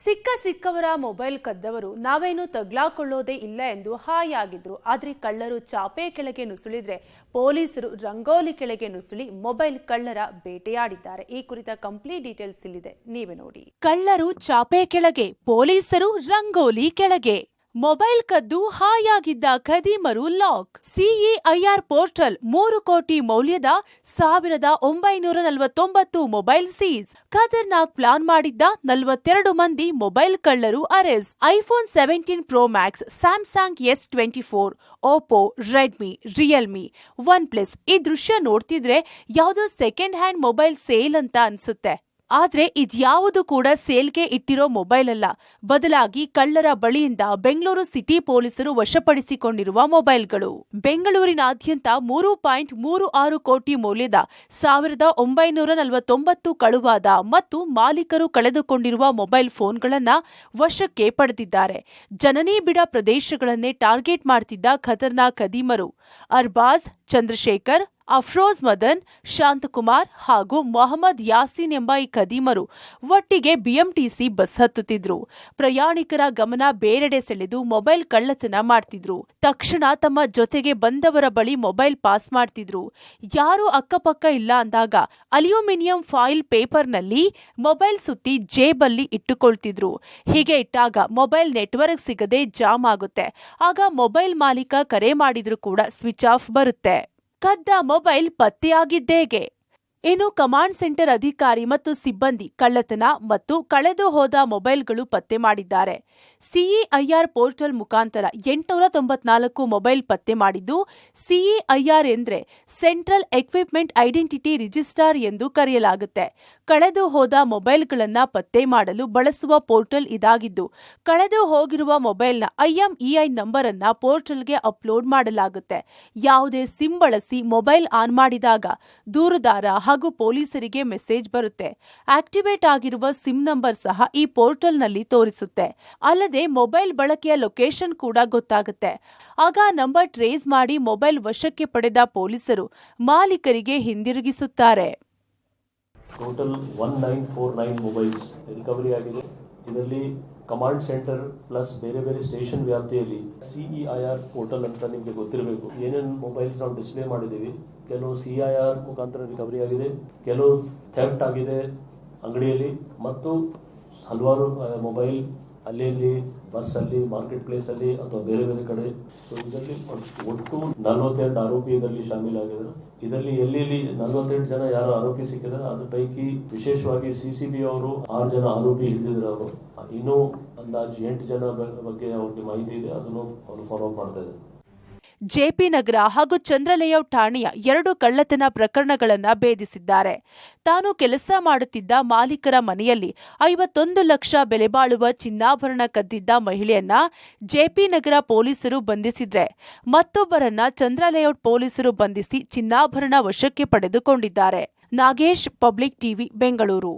ಸಿಕ್ಕವರ mobile ಕದ್ದವರು ನಾವೇನು ತಗ್ಲಾಕೊಳ್ಳೋದೇ ಇಲ್ಲ ಎಂದು ಹಾಯಾಗಿದ್ರು. ಆದರೆ ಕಳ್ಳರು ಚಾಪೆ ಕೆಳಗೆ ನುಸುಳಿದ್ರೆ ಪೊಲೀಸರು ರಂಗೋಲಿ ಕೆಳಗೆ ನುಸುಳಿ ಮೊಬೈಲ್ ಕಳ್ಳರ ಬೇಟೆಯಾಡಿದ್ದಾರೆ. ಈ ಕುರಿತ ಕಂಪ್ಲೀಟ್ ಡೀಟೇಲ್ಸ್ ಇಲ್ಲಿದೆ, ನೀವೇ ನೋಡಿ. ಕಳ್ಳರು ಚಾಪೆ ಕೆಳಗೆ, ಪೊಲೀಸರು ರಂಗೋಲಿ ಕೆಳಗೆ. ಮೊಬೈಲ್ ಕದ್ದು ಹಾಯಾಗಿದ್ದ ಖದೀಮರು ಲಾಕ್. ಸಿಇಐಆರ್ ಪೋರ್ಟಲ್ 3 ಕೋಟಿ ಮೌಲ್ಯದ 1949 ಮೊಬೈಲ್ ಸೀಸ್. ಖತರ್ನಾಕ್ ಪ್ಲಾನ್ ಮಾಡಿದ್ದ 42 ಮಂದಿ ಮೊಬೈಲ್ ಕಳ್ಳರು arrest. IPhone 17 pro Max, Samsung S24, Oppo, Redmi, Realme, one plus. ಈ ದೃಶ್ಯ ನೋಡ್ತಿದ್ರೆ ಯಾವುದೋ ಸೆಕೆಂಡ್ ಹ್ಯಾಂಡ್ ಮೊಬೈಲ್ ಸೇಲ್ ಅಂತ ಅನ್ಸುತ್ತೆ. ಆದ್ರೆ ಇದ್ಯಾವುದು ಕೂಡ ಸೇಲ್ಗೆ ಇಟ್ಟಿರೋ ಮೊಬೈಲ್ ಅಲ್ಲ, ಬದಲಾಗಿ ಕಳ್ಳರ ಬಳಿಯಿಂದ ಬೆಂಗಳೂರು ಸಿಟಿ ಪೊಲೀಸರು ವಶಪಡಿಸಿಕೊಂಡಿರುವ ಮೊಬೈಲ್ಗಳು. ಬೆಂಗಳೂರಿನಾದ್ಯಂತ 3.36 ಕೋಟಿ ಮೌಲ್ಯದ 1949 ಕಳುವಾದ ಮತ್ತು ಮಾಲೀಕರು ಕಳೆದುಕೊಂಡಿರುವ ಮೊಬೈಲ್ ಫೋನ್ಗಳನ್ನ ವಶಕ್ಕೆ ಪಡೆದಿದ್ದಾರೆ. ಜನನಿಬಿಡ ಪ್ರದೇಶಗಳನ್ನೇ ಟಾರ್ಗೆಟ್ ಮಾಡ್ತಿದ್ದ ಖತರ್ನಾಕ್ ಖದೀಮರು ಅರ್ಬಾಜ್, ಚಂದ್ರಶೇಖರ್, ಅಫ್ರೋಜ್ ಮದನ್, ಶಾಂತಕುಮಾರ್ ಹಾಗೂ ಮೊಹಮ್ಮದ್ ಯಾಸೀನ್ ಎಂಬ ಈ ಖದೀಮರು ಒಟ್ಟಿಗೆ ಬಿಎಂಟಿಸಿ ಬಸ್ ಹತ್ತುತ್ತಿದ್ರು. ಪ್ರಯಾಣಿಕರ ಗಮನ ಬೇರೆಡೆ ಸೆಳೆದು ಮೊಬೈಲ್ ಕಳ್ಳತನ ಮಾಡ್ತಿದ್ರು. ತಕ್ಷಣ ತಮ್ಮ ಜೊತೆಗೆ ಬಂದವರ ಬಳಿ ಮೊಬೈಲ್ ಪಾಸ್ ಮಾಡ್ತಿದ್ರು. ಯಾರು ಅಕ್ಕಪಕ್ಕ ಇಲ್ಲ ಅಂದಾಗ ಅಲ್ಯೂಮಿನಿಯಂ ಫಾಯಿಲ್ ಪೇಪರ್ನಲ್ಲಿ ಮೊಬೈಲ್ ಸುತ್ತಿ ಜೇಬಲ್ಲಿ ಇಟ್ಟುಕೊಳ್ತಿದ್ರು. ಹೀಗೆ ಇಟ್ಟಾಗ ಮೊಬೈಲ್ ನೆಟ್ವರ್ಕ್ ಸಿಗದೆ ಜಾಮ್ ಆಗುತ್ತೆ. ಆಗ ಮೊಬೈಲ್ ಮಾಲೀಕ ಕರೆ ಮಾಡಿದ್ರು ಕೂಡ ಸ್ವಿಚ್ ಆಫ್ ಬರುತ್ತೆ. ಕದ್ದ ಮೊಬೈಲ್ ಪತ್ತೆಯಾಗಿದ್ದೇಗೆ? ಇನ್ನು ಕಮಾಂಡ್ ಸೆಂಟರ್ ಅಧಿಕಾರಿ ಮತ್ತು ಸಿಬ್ಬಂದಿ ಕಳ್ಳತನ ಮತ್ತು ಕಳೆದು ಹೋದ ಮೊಬೈಲ್ಗಳು ಪತ್ತೆ ಮಾಡಿದ್ದಾರೆ. ಸಿಇಐಆರ್ ಪೋರ್ಟಲ್ ಮುಖಾಂತರ 894 ಮೊಬೈಲ್ ಪತ್ತೆ ಮಾಡಿದ್ದು, ಸಿಇಐಆರ್ ಎಂದ್ರೆ ಸೆಂಟ್ರಲ್ ಎಕ್ವಿಪ್ಮೆಂಟ್ ಐಡೆಂಟಿಟಿ ರಿಜಿಸ್ಟರ್ ಎಂದು ಕರೆಯಲಾಗುತ್ತೆ. ಕಳೆದು ಹೋದ ಮೊಬೈಲ್ಗಳನ್ನ ಪತ್ತೆ ಮಾಡಲು ಬಳಸುವ ಪೋರ್ಟಲ್ ಇದಾಗಿದ್ದು, ಕಳೆದು ಹೋಗಿರುವ ಮೊಬೈಲ್ನ IMEI ನಂಬರ್ ಅನ್ನ ಪೋರ್ಟಲ್ಗೆ ಅಪ್ಲೋಡ್ ಮಾಡಲಾಗುತ್ತೆ. ಯಾವುದೇ ಸಿಮ್ ಬಳಸಿ ಮೊಬೈಲ್ ಆನ್ ಮಾಡಿದಾಗ ದೂರುದಾರ ಹಾಗೂ ಪೊಲೀಸರಿಗೆ ಮೆಸೇಜ್ ಬರುತ್ತೆ. ಆಕ್ಟಿವೇಟ್ ಆಗಿರುವ ಸಿಮ್ ನಂಬರ್ ಸಹ ಈ ಪೋರ್ಟಲ್ನಲ್ಲಿ ತೋರಿಸುತ್ತೆ. ಅಲ್ಲದೆ ಮೊಬೈಲ್ ಬಳಕೆಯ ಲೊಕೇಶನ್ ಕೂಡ ಗೊತ್ತಾಗುತ್ತೆ. ಆಗ ನಂಬರ್ ಟ್ರೇಸ್ ಮಾಡಿ ಮೊಬೈಲ್ ವಶಕ್ಕೆ ಪಡೆದ ಪೊಲೀಸರು ಮಾಲೀಕರಿಗೆ ಹಿಂದಿರುಗಿಸುತ್ತಾರೆ. ಟೋಟಲ್ 1949 ಮೊಬೈಲ್ಸ್ ರಿಕವರಿ ಆಗಿದೆ. ಇದರಲ್ಲಿ ಕಮಾಂಡ್ ಸೆಂಟರ್ ಪ್ಲಸ್ ಬೇರೆ ಬೇರೆ ಸ್ಟೇಷನ್ ವ್ಯಾಪ್ತಿಯಲ್ಲಿ ಸಿಇಐಆರ್ ಪೋರ್ಟಲ್ ಅಂತ ನಿಮಗೆ ಗೊತ್ತಿರಬೇಕು. ಏನೇನು ಮೊಬೈಲ್ಸ್ ನಾವು ಡಿಸ್ಪ್ಲೇ ಮಾಡಿದ್ದೀವಿ, ಕೆಲವು ಸಿಇಐಆರ್ ಮುಖಾಂತರ ರಿಕವರಿ ಆಗಿದೆ, ಕೆಲವು ಥೆಫ್ಟ್ ಆಗಿದೆ ಅಂಗಡಿಯಲ್ಲಿ, ಮತ್ತು ಹಲವಾರು ಮೊಬೈಲ್ ಅಲ್ಲಿ ಬಸ್ ಅಲ್ಲಿ, ಮಾರ್ಕೆಟ್ ಪ್ಲೇಸ್ ಅಲ್ಲಿ ಅಥವಾ ಬೇರೆ ಬೇರೆ ಕಡೆ. ಸೊ ಇದರಲ್ಲಿ ಒಟ್ಟು 42 ಆರೋಪಿ ಇದರಲ್ಲಿ ಶಾಮೀಲಾಗಿದ್ದಾರೆ. ಇದರಲ್ಲಿ ಎಲ್ಲಿ 48 ಜನ ಯಾರು ಆರೋಪಿ ಸಿಕ್ಕಿದ್ದಾರೆ, ಅದ್ರ ಪೈಕಿ ವಿಶೇಷವಾಗಿ ಸಿಸಿಬಿ ಅವರು 6 ಜನ ಆರೋಪಿ ಹಿಡಿದಿದ್ರು. ಅವರು ಇನ್ನೂ ಅಂದಾಜು 8 ಜನ ಬಗ್ಗೆ ಅವ್ರಿಗೆ ಮಾಹಿತಿ ಇದೆ, ಅದನ್ನು ಅವರು ಫಾಲೋ ಅಪ್ ಮಾಡ್ತಾ ಇದ್ದಾರೆ. ಜೆಪಿ ನಗರ ಹಾಗೂ ಚಂದ್ರ ಲೇಔಟ್ ಠಾಣೆಯ 2 ಕಳ್ಳತನ ಪ್ರಕರಣಗಳನ್ನು ಭೇದಿಸಿದ್ದಾರೆ. ತಾನು ಕೆಲಸ ಮಾಡುತ್ತಿದ್ದ ಮಾಲೀಕರ ಮನೆಯಲ್ಲಿ 51 ಲಕ್ಷ ಬೆಲೆ ಬಾಳುವ ಚಿನ್ನಾಭರಣ ಕದ್ದಿದ್ದ ಮಹಿಳೆಯನ್ನ ಜೆಪಿ ನಗರ ಪೊಲೀಸರು ಬಂಧಿಸಿದ್ರೆ, ಮತ್ತೊಬ್ಬರನ್ನ ಚಂದ್ರ ಲೇಔಟ್ ಪೊಲೀಸರು ಬಂಧಿಸಿ ಚಿನ್ನಾಭರಣ ವಶಕ್ಕೆ ಪಡೆದುಕೊಂಡಿದ್ದಾರೆ. Nagesh, public TV, Bengaluru.